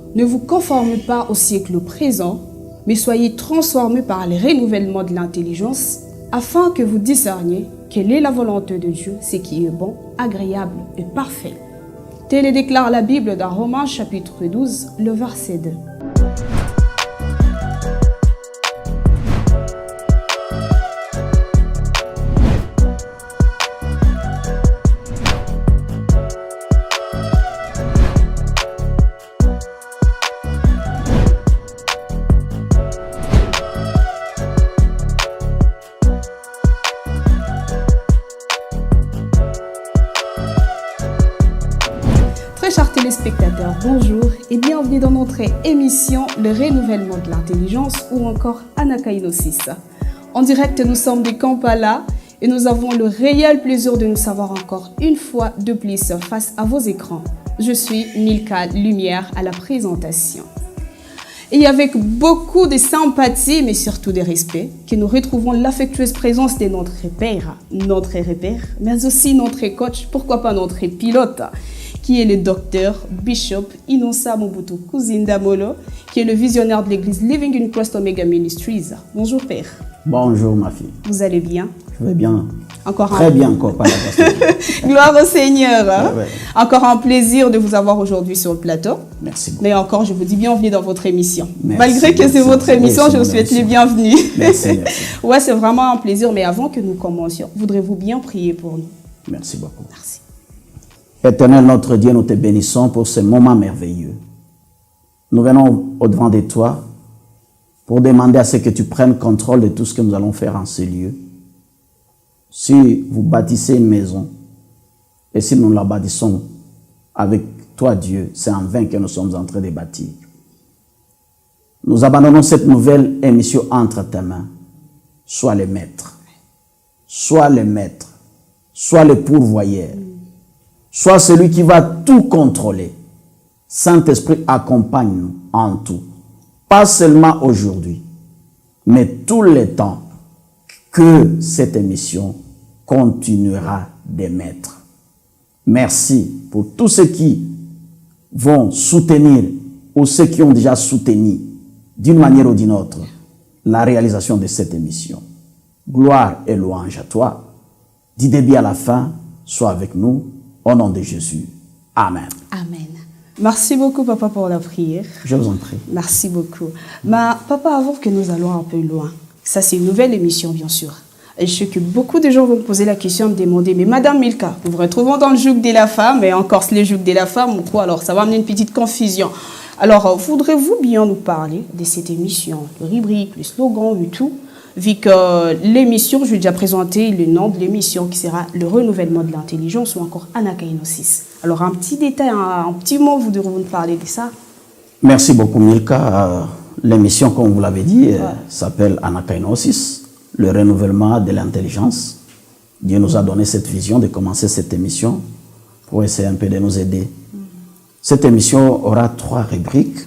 Ne vous conformez pas au siècle présent, mais soyez transformés par le renouvellement de l'intelligence, afin que vous discerniez quelle est la volonté de Dieu, ce qui est bon, agréable et parfait. Tel déclare la Bible dans Romains chapitre 12, le verset 2. Très chers téléspectateurs, bonjour et bienvenue dans notre émission Le renouvellement de l'intelligence ou encore Anakainosis. En direct, nous sommes de Kampala et nous avons le réel plaisir de nous savoir encore une fois de plus face à vos écrans. Je suis Milka Lumière à la présentation. Et avec beaucoup de sympathie, mais surtout de respect, que nous retrouvons l'affectueuse présence de notre père, mais aussi notre coach, pourquoi pas notre pilote, qui est le docteur Bishop Innocent Mobutu Kuzindamolo, qui est le visionnaire de l'église Living in Christ Omega Ministries. Bonjour père. Bonjour ma fille. Vous allez bien? Je vais bien. Encore Très bien encore, pas la Gloire au Seigneur. Hein? Ouais. Encore un plaisir de vous avoir aujourd'hui sur le plateau. Merci beaucoup. Mais encore, je vous dis bienvenue dans votre émission. Merci, Malgré que c'est votre émission, je vous souhaite les bienvenus. Merci. Ouais, c'est vraiment un plaisir. Mais avant que nous commencions, voudrez-vous bien prier pour nous? Merci beaucoup. Merci. Éternel notre Dieu, nous te bénissons pour ce moment merveilleux. Nous venons au-devant de toi pour demander à ce que tu prennes contrôle de tout ce que nous allons faire en ce lieu. Si vous bâtissez une maison et si nous la bâtissons avec toi Dieu, c'est en vain que nous sommes en train de bâtir. Nous abandonnons cette nouvelle émission entre tes mains. Sois le maître, sois le maître, sois le pourvoyeur. Sois celui qui va tout contrôler. Saint-Esprit, accompagne-nous en tout. Pas seulement aujourd'hui, mais tout le temps que cette émission continuera d'émettre. Merci pour tous ceux qui vont soutenir ou ceux qui ont déjà soutenu d'une manière ou d'une autre la réalisation de cette émission. Gloire et louange à toi. Du début à la fin, sois avec nous. Au nom de Jésus. Amen. Amen. Merci beaucoup, papa, pour la prière. Je vous en prie. Merci beaucoup. Mais, papa, avant que nous allons un peu loin, ça, c'est une nouvelle émission, bien sûr. Et je sais que beaucoup de gens vont me poser la question, me demander, mais Madame Milka, nous vous retrouvons dans le joug de la femme, et encore le joug de la femme, ou quoi? Alors, ça va amener une petite confusion. Alors, voudrez-vous bien nous parler de cette émission, le rubrique, le slogan et tout? Vu que l'émission, je vais déjà présenter le nom de l'émission qui sera le renouvellement de l'intelligence ou encore Anakainosis. Alors un petit détail, un petit mot, vous devrez nous parler de ça. Merci beaucoup Milka. L'émission, comme vous l'avez dit, s'appelle Anakainosis, le renouvellement de l'intelligence. Dieu nous a donné cette vision de commencer cette émission pour essayer un peu de nous aider. Cette émission aura 3 rubriques.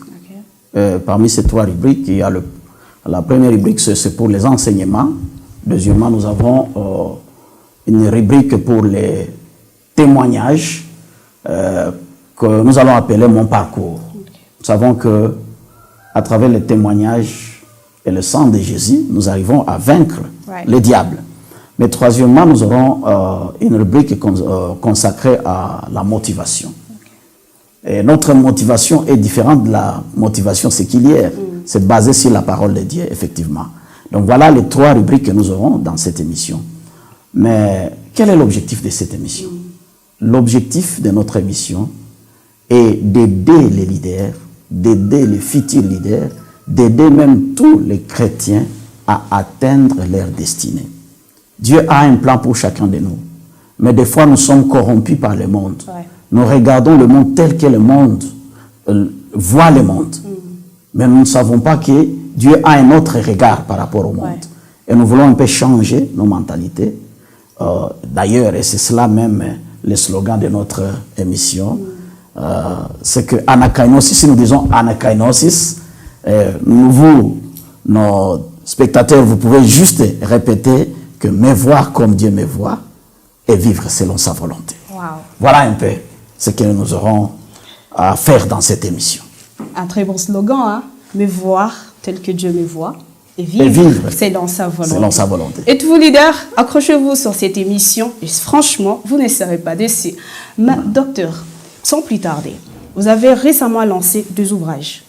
Parmi ces 3 rubriques, il y a la première rubrique, c'est pour les enseignements. Deuxièmement, nous avons une rubrique pour les témoignages que nous allons appeler Mon parcours. Nous savons que à travers les témoignages et le sang de Jésus, nous arrivons à vaincre le diable. Mais troisièmement, nous aurons une rubrique consacrée à la motivation. Et notre motivation est différente de la motivation séculière. C'est basé sur la parole de Dieu, effectivement. Donc voilà les 3 rubriques que nous aurons dans cette émission. Mais quel est l'objectif de cette émission? L'objectif de notre émission est d'aider les leaders, d'aider les futurs leaders, d'aider même tous les chrétiens à atteindre leur destinée. Dieu a un plan pour chacun de nous. Mais des fois, nous sommes corrompus par le monde. Nous regardons le monde tel que le monde voit le monde. Mais nous ne savons pas que Dieu a un autre regard par rapport au monde. Et nous voulons un peu changer nos mentalités. D'ailleurs, et c'est cela même le slogan de notre émission, c'est que Anakainosis, si nous disons Anakainosis, nos spectateurs, vous pouvez juste répéter que me voir comme Dieu me voit et vivre selon sa volonté. Wow. Voilà un peu ce que nous aurons à faire dans cette émission. Un très bon slogan, hein? Me voir tel que Dieu me voit. Et vivre. Selon sa volonté. Selon sa volonté. Et tous vos leaders, accrochez-vous sur cette émission. Et franchement, vous ne serez pas déçus. Docteur, sans plus tarder, vous avez récemment lancé 2 ouvrages.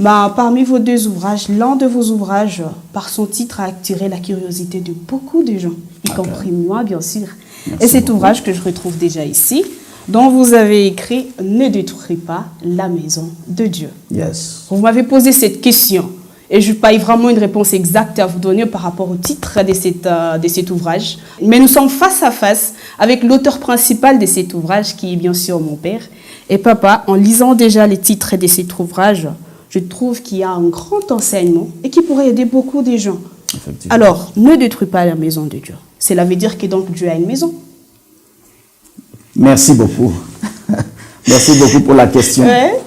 Parmi vos 2 ouvrages, l'un de vos ouvrages, par son titre, a attiré la curiosité de beaucoup de gens, y compris moi, bien sûr. Merci et cet beaucoup. ouvrage que je retrouve déjà ici, dont vous avez écrit « Ne détruis pas la maison de Dieu ». Yes. Vous m'avez posé cette question et je n'ai pas eu vraiment une réponse exacte à vous donner par rapport au titre de cet ouvrage. Mais nous sommes face à face avec l'auteur principal de cet ouvrage qui est bien sûr mon père. Et papa, en lisant déjà les titres de cet ouvrage, je trouve qu'il y a un grand enseignement et qui pourrait aider beaucoup de gens. Alors, ne détruis pas la maison de Dieu. Cela veut dire que donc Dieu a une maison. Merci beaucoup. Merci beaucoup pour la question. Ouais.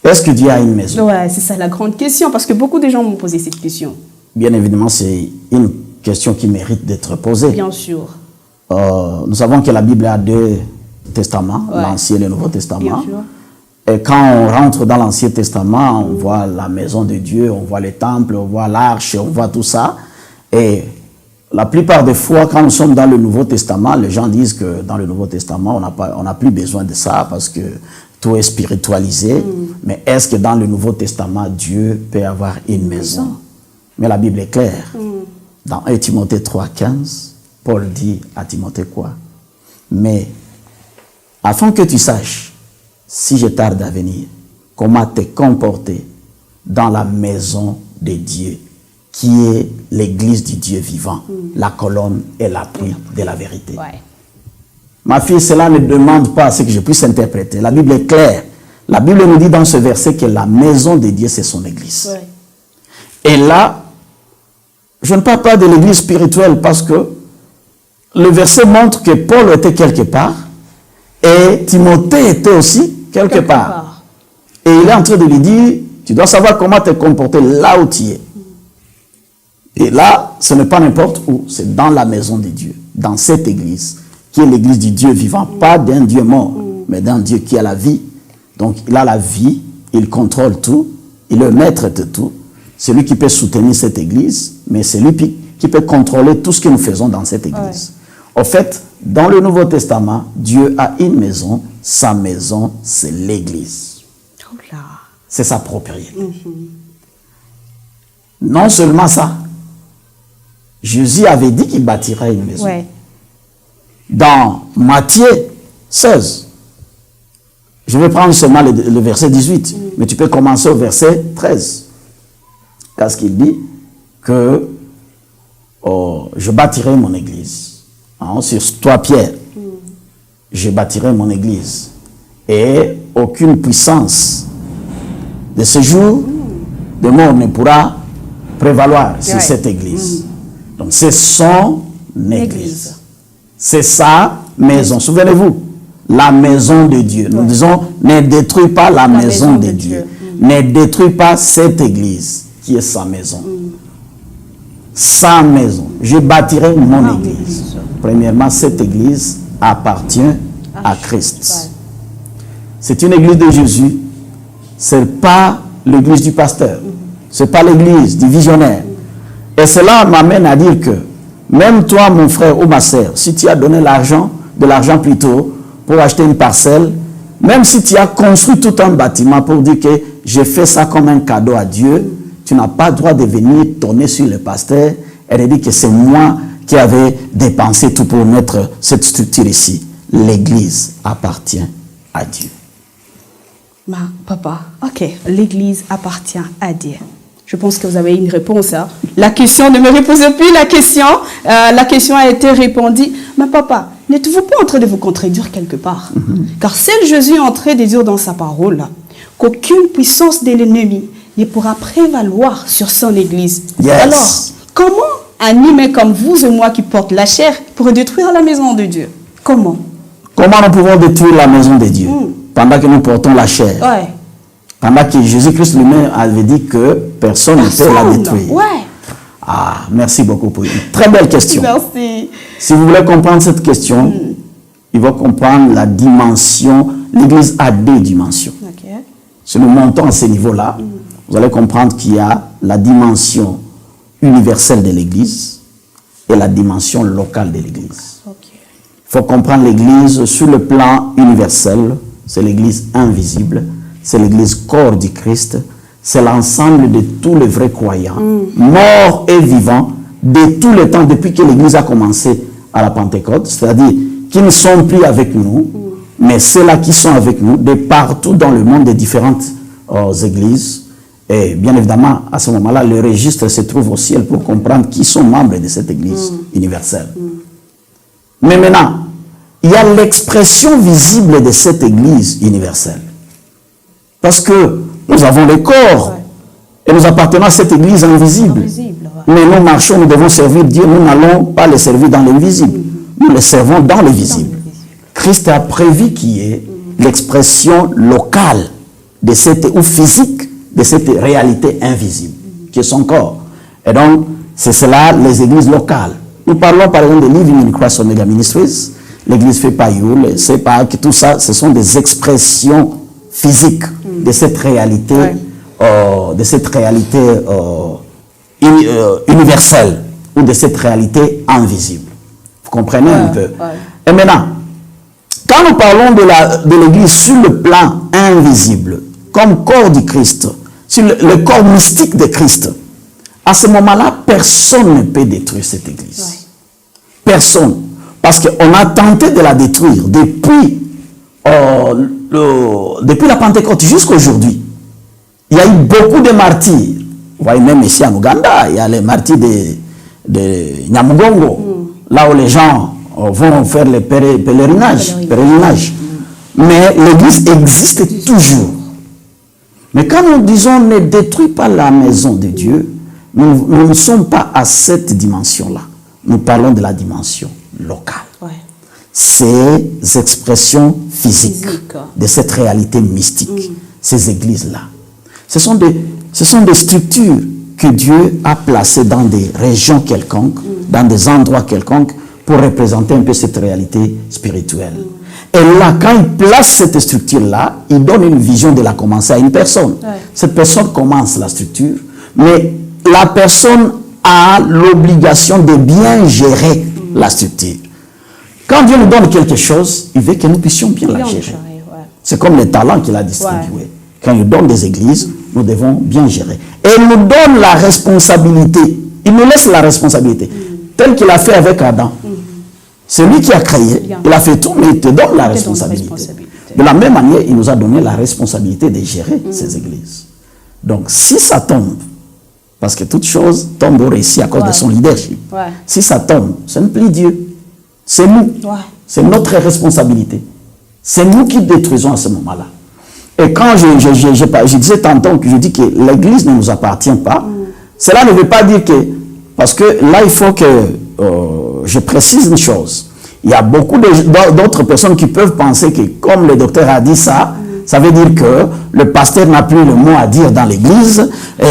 Est-ce que Dieu a une maison? Ouais, c'est ça la grande question, parce que beaucoup de gens m'ont posé cette question. Bien évidemment, c'est une question qui mérite d'être posée. Bien sûr. Nous savons que la Bible a 2 testaments, l'Ancien et le Nouveau Testament. Bien sûr. Et quand on rentre dans l'Ancien Testament, on voit la maison de Dieu, on voit les temples, on voit l'arche, on voit tout ça. Et la plupart des fois, quand nous sommes dans le Nouveau Testament, les gens disent que dans le Nouveau Testament, on n'a plus besoin de ça parce que tout est spiritualisé. Mais est-ce que dans le Nouveau Testament, Dieu peut avoir une maison? Mais la Bible est claire. Dans 1 Timothée 3,15, Paul dit à Timothée quoi? Mais afin que tu saches, si je tarde à venir, comment te comporter dans la maison de Dieu, qui est l'église du Dieu vivant, la colonne et l'appui de la vérité. Ouais. Ma fille, cela ne demande pas à ce que je puisse interpréter. La Bible est claire. La Bible nous dit dans ce verset que la maison de Dieu, c'est son église. Ouais. Et là, je ne parle pas de l'église spirituelle parce que le verset montre que Paul était quelque part et Timothée était aussi quelque part. Et il est en train de lui dire, tu dois savoir comment te comporter là où tu es. Et là, ce n'est pas n'importe où, c'est dans la maison de Dieu, dans cette église, qui est l'église du Dieu vivant, pas d'un Dieu mort, mais d'un Dieu qui a la vie. Donc, il a la vie, il contrôle tout, il est le maître de tout. C'est lui qui peut soutenir cette église, mais c'est lui qui peut contrôler tout ce que nous faisons dans cette église. Ouais. En fait, dans le Nouveau Testament, Dieu a une maison, sa maison, c'est l'église. C'est sa propriété. Non seulement ça, Jésus avait dit qu'il bâtirait une maison. Ouais. Dans Matthieu 16, je vais prendre seulement le verset 18, mais tu peux commencer au verset 13. Parce qu'il dit que je bâtirai mon église. Hein, sur toi, Pierre, je bâtirai mon église. Et aucune puissance de ce jour de mort ne pourra prévaloir sur cette église. Donc c'est son église. C'est sa maison. Souvenez-vous, la maison de Dieu. Nous disons, ne détruis pas la maison de Dieu. Ne détruis pas cette église qui est sa maison. Sa maison. Je bâtirai mon église. Premièrement, cette église appartient à Christ. C'est une église de Jésus. Ce n'est pas l'église du pasteur. Ce n'est pas l'église du visionnaire. Et cela m'amène à dire que même toi, mon frère ou ma sœur, si tu as donné de l'argent plutôt pour acheter une parcelle, même si tu as construit tout un bâtiment pour dire que j'ai fait ça comme un cadeau à Dieu, tu n'as pas le droit de venir tourner sur le pasteur et de dire que c'est moi qui avais dépensé tout pour mettre cette structure ici. L'église appartient à Dieu. Papa, ok, l'église appartient à Dieu. Je pense que vous avez une réponse. Hein? La question, ne me reposez plus la question. La question a été répondue. Mais papa, n'êtes-vous pas en train de vous contredire quelque part? Car seul Jésus est en train de dire dans sa parole qu'aucune puissance de l'ennemi ne pourra prévaloir sur son église. Yes. Alors, comment un humain comme vous et moi qui porte la chair pourrait détruire la maison de Dieu? Comment? Comment nous pouvons détruire la maison de Dieu pendant que nous portons la chair? Ouais. Pendant que Jésus-Christ lui-même avait dit que personne ne peut la détruire. Ouais. Ah, merci beaucoup pour une très belle question. Merci. Si vous voulez comprendre cette question, il faut comprendre la dimension. L'Église a 2 dimensions. Okay. Si nous montons à ce niveau-là, vous allez comprendre qu'il y a la dimension universelle de l'Église et la dimension locale de l'Église. Il faut comprendre l'Église sur le plan universel, c'est l'Église invisible, c'est l'Église corps du Christ, c'est l'ensemble de tous les vrais croyants, morts et vivants, de tout le temps, depuis que l'Église a commencé à la Pentecôte, c'est-à-dire qui ne sont plus avec nous, mais ceux-là qui sont avec nous, de partout dans le monde, des différentes églises. Et bien évidemment, à ce moment-là, le registre se trouve au ciel pour comprendre qui sont membres de cette église universelle. Mais maintenant, il y a l'expression visible de cette église universelle. Parce que nous avons le corps et nous appartenons à cette église invisible. Mais nous marchons, nous devons servir Dieu, nous n'allons pas le servir dans l'invisible. Nous le servons dans le visible. Christ a prévu qu'il y ait l'expression locale de cette, ou physique de cette réalité invisible, qui est son corps. Et donc, c'est cela les églises locales. Nous parlons par exemple de Living in Christ Omega Ministries, l'église Fepayou, le CEPAC, tout ça, ce sont des expressions physiques de cette réalité, universelle, ou de cette réalité invisible. Vous comprenez un peu? Et maintenant, quand nous parlons de l'église sur le plan invisible, comme corps du Christ, sur le corps mystique de Christ, à ce moment-là, personne ne peut détruire cette église. Personne. Parce qu'on a tenté de la détruire depuis la Pentecôte jusqu'à aujourd'hui. Il y a eu beaucoup de martyrs. Vous voyez, même ici en Ouganda, il y a les martyrs de Nyamugongo, là où les gens vont faire le pèlerinage. Mais l'église existe toujours. Mais quand nous disons ne détruis pas la maison de Dieu, nous ne sommes pas à cette dimension-là. Nous parlons de la dimension locale. Ces expressions physiques de cette réalité mystique, ces églises-là. Ce sont des structures que Dieu a placées dans des régions quelconques, dans des endroits quelconques, pour représenter un peu cette réalité spirituelle. Et là, quand il place cette structure-là, il donne une vision de la commencer à une personne. Cette personne commence la structure, mais la personne a l'obligation de bien gérer la structure. Quand Dieu nous donne quelque chose, il veut que nous puissions bien la gérer. C'est comme les talents qu'il a distribués. Quand il donne des églises, nous devons bien gérer. Et il nous donne la responsabilité. Il nous laisse la responsabilité. Telle qu'il a fait avec Adam. C'est lui qui a créé. Il a fait tout, mais il te donne la responsabilité. De la même manière, il nous a donné la responsabilité de gérer ces églises. Donc, si ça tombe, parce que toute chose tombe au récit à cause de son leadership. Si ça tombe, ce n'est plus Dieu. C'est nous. C'est notre responsabilité. C'est nous qui détruisons à ce moment-là. Et quand je disais tantôt que je dis que l'église ne nous appartient pas, cela ne veut pas dire que... Parce que là, il faut que je précise une chose. Il y a beaucoup d'autres personnes qui peuvent penser que, comme le docteur a dit ça, ça veut dire que le pasteur n'a plus le mot à dire dans l'église.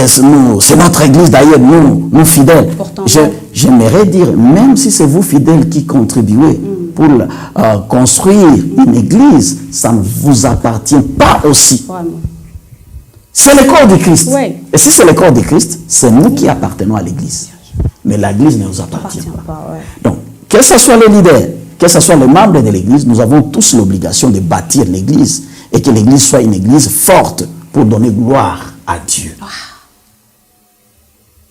C'est notre église d'ailleurs, nous fidèles. J'aimerais dire, même si c'est vous fidèles qui contribuez pour construire une église, ça ne vous appartient pas aussi. C'est le corps du Christ. Et si c'est le corps du Christ, c'est nous qui appartenons à l'église. Mais l'église ne nous appartient pas. Donc, que ce soit les leaders, que ce soit les membres de l'église, nous avons tous l'obligation de bâtir l'église et que l'église soit une église forte pour donner gloire à Dieu.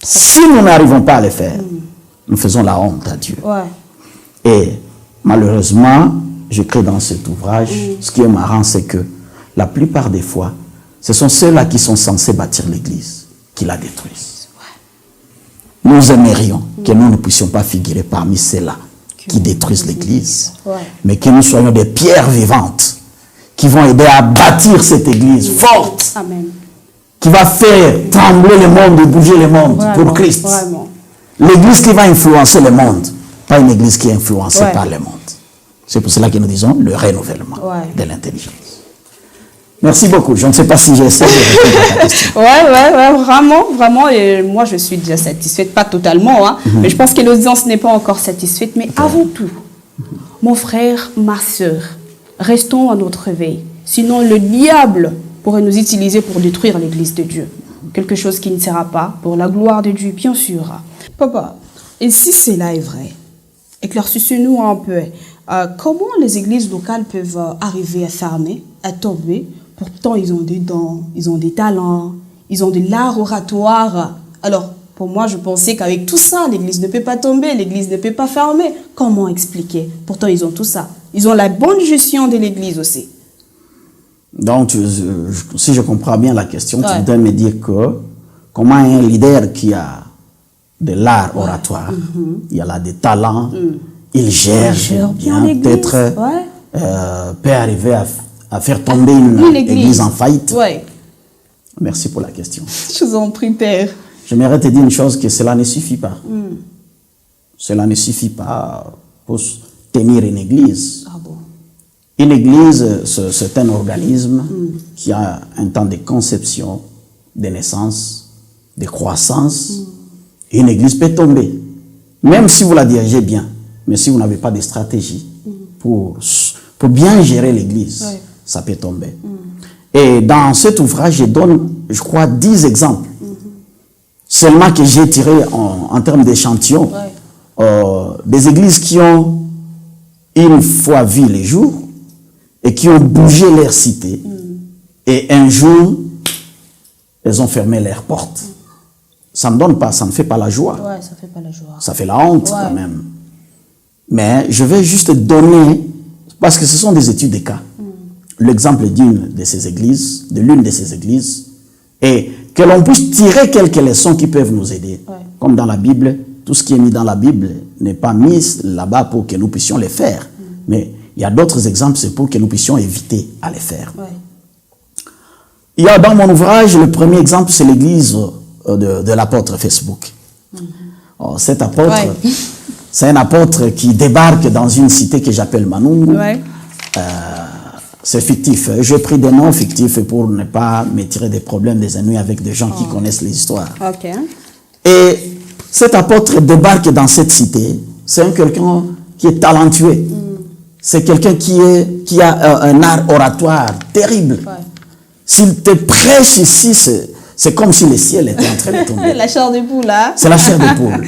Si nous n'arrivons pas à le faire, nous faisons la honte à Dieu. Et malheureusement, j'écris dans cet ouvrage, ce qui est marrant, c'est que la plupart des fois, ce sont ceux-là qui sont censés bâtir l'église qui la détruisent. Nous aimerions que nous ne puissions pas figurer parmi ceux-là qui détruisent l'église, mais que nous soyons des pierres vivantes qui vont aider à bâtir cette église forte, qui va faire trembler le monde et bouger le monde pour Christ. L'église qui va influencer le monde, pas une église qui est influencée par le monde. C'est pour cela que nous disons le renouvellement de l'intelligence. Merci beaucoup. Je ne sais pas si j'ai essayé de répondre à ta question. Vraiment. Et moi, je suis déjà satisfaite, pas totalement, hein, mais je pense que l'audience n'est pas encore satisfaite. Mais avant tout, mon frère, ma soeur, restons à notre veille. Sinon, le diable pourrait nous utiliser pour détruire l'Église de Dieu. Quelque chose qui ne sera pas pour la gloire de Dieu, bien sûr. Papa, et si cela est vrai, éclaircissez-nous un peu. Comment les églises locales peuvent arriver à fermer, à tomber? Pourtant, ils ont des dons, ils ont des talents, ils ont de l'art oratoire. Alors, pour moi, je pensais qu'avec tout ça, l'église ne peut pas tomber, l'église ne peut pas fermer. Comment expliquer? Pourtant, ils ont tout ça. Ils ont la bonne gestion de l'église aussi. Donc, si je comprends bien la question, tu voudrais me dire que comment un leader qui a de l'art oratoire, il a là des talents, il gère bien, peut-être peut arriver à faire tomber une église en faillite. Merci pour la question. Je vous en prie, Père. J'aimerais te dire une chose, que cela ne suffit pas. Cela ne suffit pas pour tenir une église. Ah bon? Une église, c'est un organisme qui a un temps de conception, de naissance, de croissance. Une église peut tomber, même si vous la dirigez bien, mais si vous n'avez pas de stratégie pour bien gérer l'église, ça peut tomber. Et dans cet ouvrage, je donne, je crois, 10 exemples. Seulement que j'ai tiré en termes d'échantillons, des églises qui ont une fois vu les jours et qui ont bougé leur cité. Et un jour, elles ont fermé leurs portes. Ça ne donne pas, ça ne fait pas la joie. Ça fait pas la joie. Ça fait la honte quand même. Mais je vais juste donner, parce que ce sont des études de cas, l'exemple d'une de ces églises, de l'une de ces églises, et que l'on puisse tirer quelques leçons qui peuvent nous aider. Comme dans la Bible, tout ce qui est mis dans la Bible n'est pas mis là-bas pour que nous puissions les faire. Mais il y a d'autres exemples, c'est pour que nous puissions éviter à les faire. Il y a dans mon ouvrage, le premier exemple, c'est l'église de l'apôtre Facebook. Cet apôtre, c'est un apôtre qui débarque dans une cité que j'appelle Manungu. C'est fictif. J'ai pris des noms fictifs pour ne pas me tirer des problèmes, des ennuis avec des gens qui connaissent l'histoire. Et cet apôtre débarque dans cette cité. C'est quelqu'un qui est talentueux. C'est quelqu'un qui a un art oratoire terrible. S'il te prêche ici, c'est comme si le ciel était en train de tomber. La chair de poule, là. C'est la chair de poule.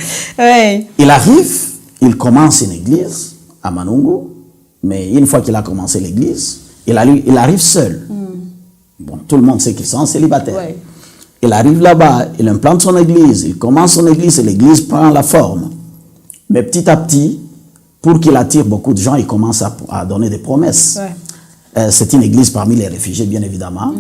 Il arrive, il commence une église à Manungu, mais une fois qu'il a commencé l'église, il arrive seul. Bon, tout le monde sait qu'ils sont célibataires. Il arrive là-bas, il implante son église, il commence son église et l'église prend la forme. Mais petit à petit, pour qu'il attire beaucoup de gens, il commence à donner des promesses. C'est une église parmi les réfugiés, bien évidemment.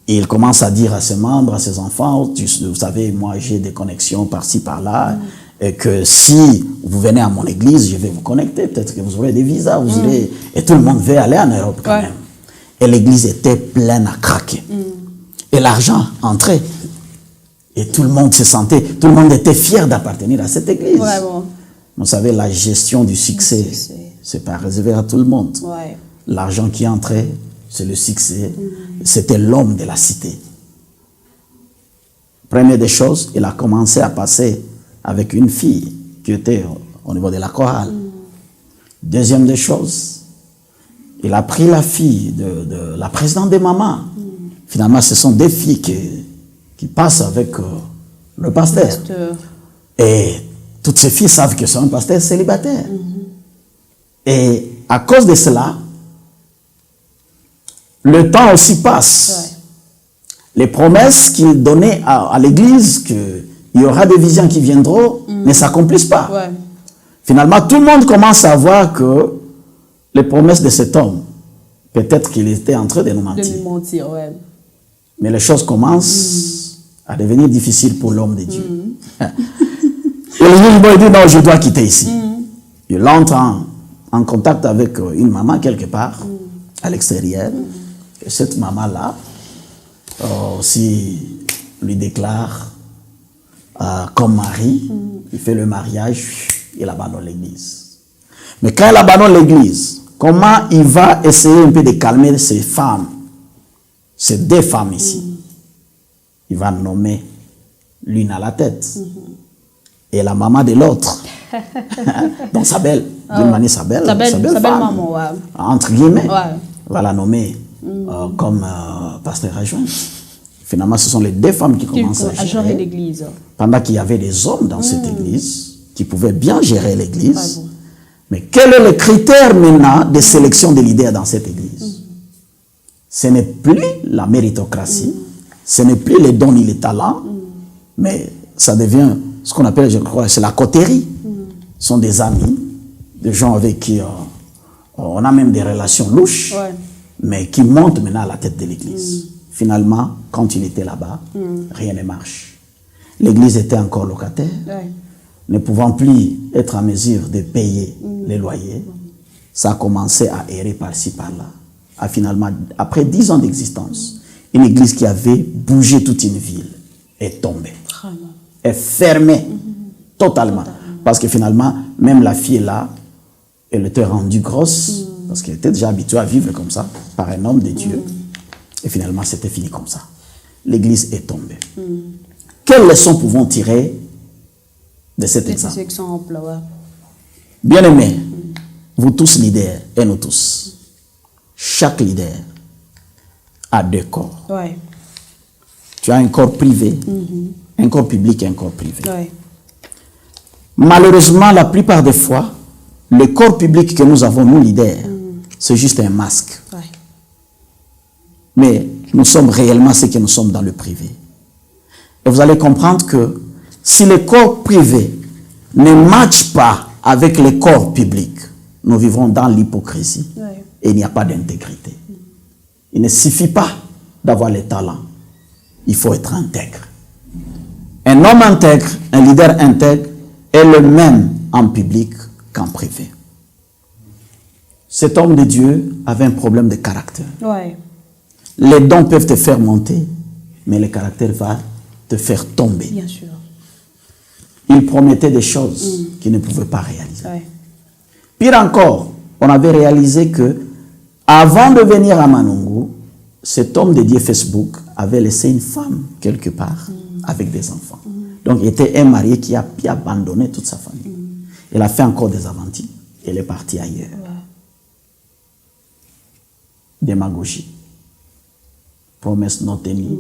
Et il commence à dire à ses membres, à ses enfants, vous savez, moi j'ai des connexions par-ci, par-là, et que si vous venez à mon église, je vais vous connecter, peut-être que vous aurez des visas, vous irez, et tout le monde veut aller en Europe quand même. Et l'église était pleine à craquer. Et l'argent entrait. Et tout le monde se sentait, tout le monde était fier d'appartenir à cette église. Vous savez, la gestion du succès, c'est pas réservé à tout le monde. L'argent qui entrait, c'est le succès. C'était l'homme de la cité. Première des choses, il a commencé à passer avec une fille qui était au niveau de la chorale. Deuxième des choses, il a pris la fille de la présidente des mamans. Finalement, ce sont des filles qui passent avec le pasteur. Et toutes ces filles savent que c'est un pasteur célibataire. Et à cause de cela, le temps aussi passe. Les promesses qu'il donnait à l'église, qu'il y aura des visions qui viendront, ne s'accomplissent pas. Finalement, tout le monde commence à voir que les promesses de cet homme, peut-être qu'il était en train de nous mentir. Mais les choses commencent à devenir difficiles pour l'homme de Dieu. Et le juge dit, non, je dois quitter ici. Il entre en contact avec une maman quelque part, à l'extérieur. Et cette maman-là aussi lui déclare comme mari, il fait le mariage, il abandonne l'église. Mais quand il abandonne l'église, comment il va essayer un peu de calmer ces femmes, ces deux femmes ici? Il va nommer l'une à la tête et la maman de l'autre. Donc sa belle, d'une manière sa belle femme, maman, entre guillemets, va la nommer comme pasteur adjointe. Finalement, ce sont les deux femmes qui commencent à gérer l'église. Pendant qu'il y avait des hommes dans cette église qui pouvaient bien gérer l'église. Mais quel est le critère maintenant de sélection des leaders dans cette église? Ce n'est plus la méritocratie, ce n'est plus les dons ni les talents, mais ça devient ce qu'on appelle, je crois, c'est la coterie. Ce sont des amis, des gens avec qui on a même des relations louches, mais qui montent maintenant à la tête de l'église. Finalement, quand il était là-bas, rien ne marche. L'église était encore locataire, ne pouvant plus être en mesure de payer les loyers. Ça a commencé à errer par-ci, par-là. Finalement, après 10 ans d'existence, une église qui avait bougé toute une ville est tombée. Est fermée totalement. Parce que finalement, même la fille là, elle était rendue grosse, parce qu'elle était déjà habituée à vivre comme ça, par un homme de Dieu. Et finalement, c'était fini comme ça. L'église est tombée. Quelles leçons pouvons tirer de cet exemple? Bien-aimés, vous tous leaders, et nous tous, chaque leader a deux corps. Tu as un corps privé, un corps public et un corps privé. Malheureusement, la plupart des fois, le corps public que nous avons, nous leaders, c'est juste un masque. Mais nous sommes réellement ce que nous sommes dans le privé. Et vous allez comprendre que si le corps privé ne matche pas avec le corps public, nous vivrons dans l'hypocrisie et il n'y a pas d'intégrité. Il ne suffit pas d'avoir les talents, il faut être intègre. Un homme intègre, un leader intègre est le même en public qu'en privé. Cet homme de Dieu avait un problème de caractère. Les dons peuvent te faire monter, mais le caractère va te faire tomber. Bien sûr. Il promettait des choses qu'il ne pouvait pas réaliser. Pire encore, on avait réalisé que avant de venir à Manungu, cet homme de Dieu Facebook avait laissé une femme quelque part avec des enfants. Donc il était un marié qui a pu abandonner toute sa famille. Il a fait encore des aventures. Il est parti ailleurs. Démagogie. Promesse non tenue.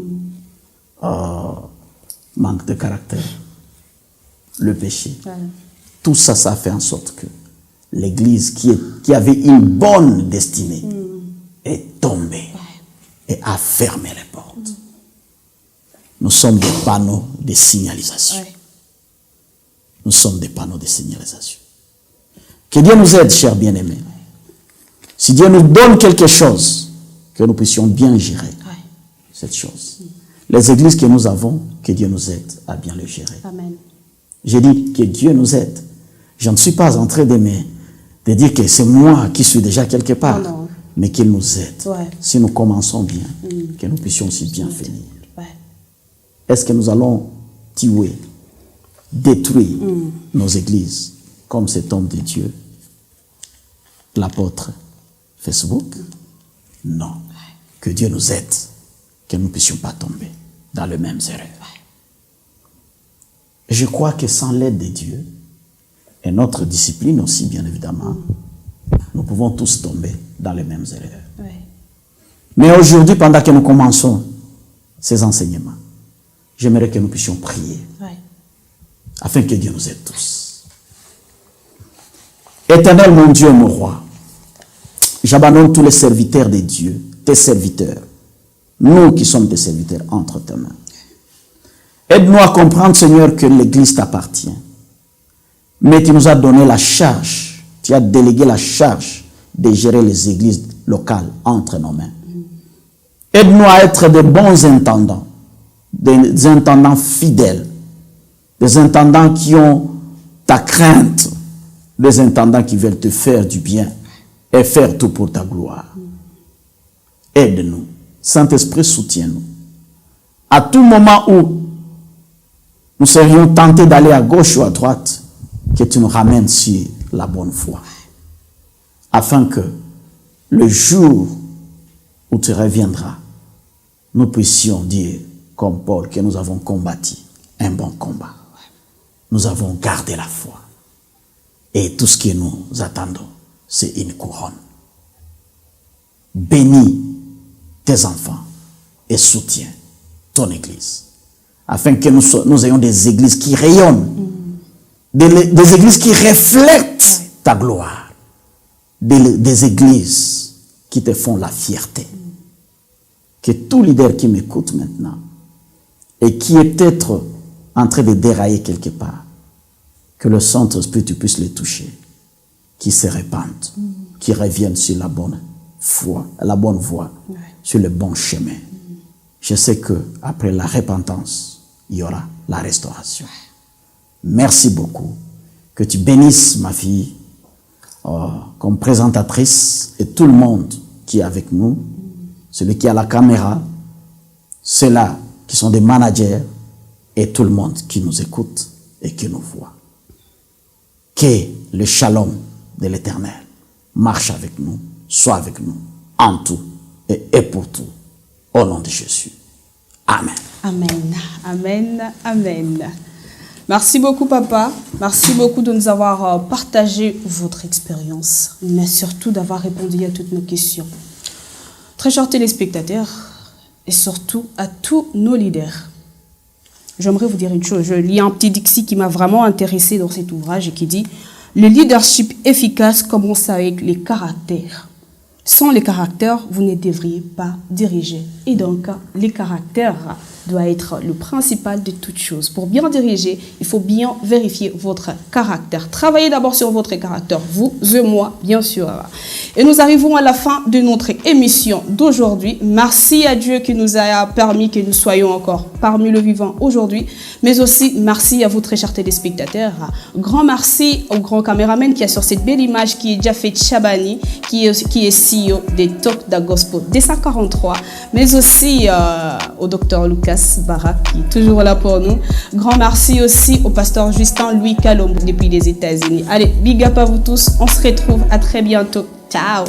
Manque de caractère. Le péché. Tout ça, ça fait en sorte que l'église qui avait une bonne destinée est tombée et a fermé les portes. Nous sommes des panneaux de signalisation. Nous sommes des panneaux de signalisation. Que Dieu nous aide, chers bien-aimés. Si Dieu nous donne quelque chose, que nous puissions bien gérer cette chose. Les églises que nous avons, que Dieu nous aide à bien le gérer. Amen. J'ai dit que Dieu nous aide. Je ne suis pas en train de dire que c'est moi qui suis déjà quelque part, mais qu'il nous aide. Si nous commençons bien, que nous puissions aussi bien finir. Est-ce que nous allons tuer, détruire nos églises comme cet homme de Dieu, l'apôtre Facebook? Non. Que Dieu nous aide, que nous ne puissions pas tomber dans les mêmes erreurs. Je crois que sans l'aide de Dieu, et notre discipline aussi, bien évidemment, nous pouvons tous tomber dans les mêmes erreurs. Mais aujourd'hui, pendant que nous commençons ces enseignements, j'aimerais que nous puissions prier afin que Dieu nous aide tous. Éternel, mon Dieu, mon roi, j'abandonne tous les serviteurs de Dieu, tes serviteurs, nous qui sommes tes serviteurs entre tes mains. Aide-nous à comprendre, Seigneur, que l'Église t'appartient. Mais tu nous as donné la charge, tu as délégué la charge de gérer les églises locales entre nos mains. Aide-nous à être de bons intendants, des intendants fidèles, des intendants qui ont ta crainte, des intendants qui veulent te faire du bien et faire tout pour ta gloire. Aide-nous. Saint-Esprit, soutiens-nous. À tout moment où nous serions tentés d'aller à gauche ou à droite, que tu nous ramènes sur la bonne voie, afin que le jour où tu reviendras, nous puissions dire, comme Paul, que nous avons combattu un bon combat. Nous avons gardé la foi. Et tout ce que nous attendons, c'est une couronne. Bénis tes enfants et soutiens ton Église. Afin que nous ayons des églises qui rayonnent, des églises qui reflètent ta gloire, des églises qui te font la fierté. Que tout leader qui m'écoute maintenant et qui est peut-être en train de dérailler quelque part, que le Saint-Esprit puisse les toucher, qui se répandent, qui reviennent sur la bonne voie, sur le bon chemin. Je sais que après la repentance, il y aura la restauration. Merci beaucoup. Que tu bénisses ma fille comme présentatrice et tout le monde qui est avec nous, celui qui a la caméra, ceux-là qui sont des managers et tout le monde qui nous écoute et qui nous voit. Que le shalom de l'Éternel marche avec nous, soit avec nous, en tout et pour tout. Au nom de Jésus. Amen. Amen, amen, amen. Merci beaucoup, papa. Merci beaucoup de nous avoir partagé votre expérience, mais surtout d'avoir répondu à toutes nos questions. Très chers téléspectateurs, et surtout à tous nos leaders, j'aimerais vous dire une chose. Je lis un petit dixi qui m'a vraiment intéressé dans cet ouvrage et qui dit « Le leadership efficace commence avec les caractères. Sans les caractères, vous ne devriez pas diriger. » Et donc, les caractères doivent être le principal de toute chose. Pour bien diriger, il faut bien vérifier votre caractère. Travaillez d'abord sur votre caractère, vous et moi, bien sûr. Et nous arrivons à la fin de notre émission d'aujourd'hui. Merci à Dieu qui nous a permis que nous soyons encore parmi le vivant aujourd'hui. Mais aussi, merci à vous, très chers téléspectateurs. Grand merci au grand caméraman qui a sur cette belle image, qui est Jafet Chabani, qui est CEO des Talk da Gospel 243. Mais aussi au docteur Lucas Barak, qui est toujours là pour nous. Grand merci aussi au pasteur Justin Louis Calombo depuis les États-Unis. Allez, big up à vous tous. On se retrouve à très bientôt. Ciao.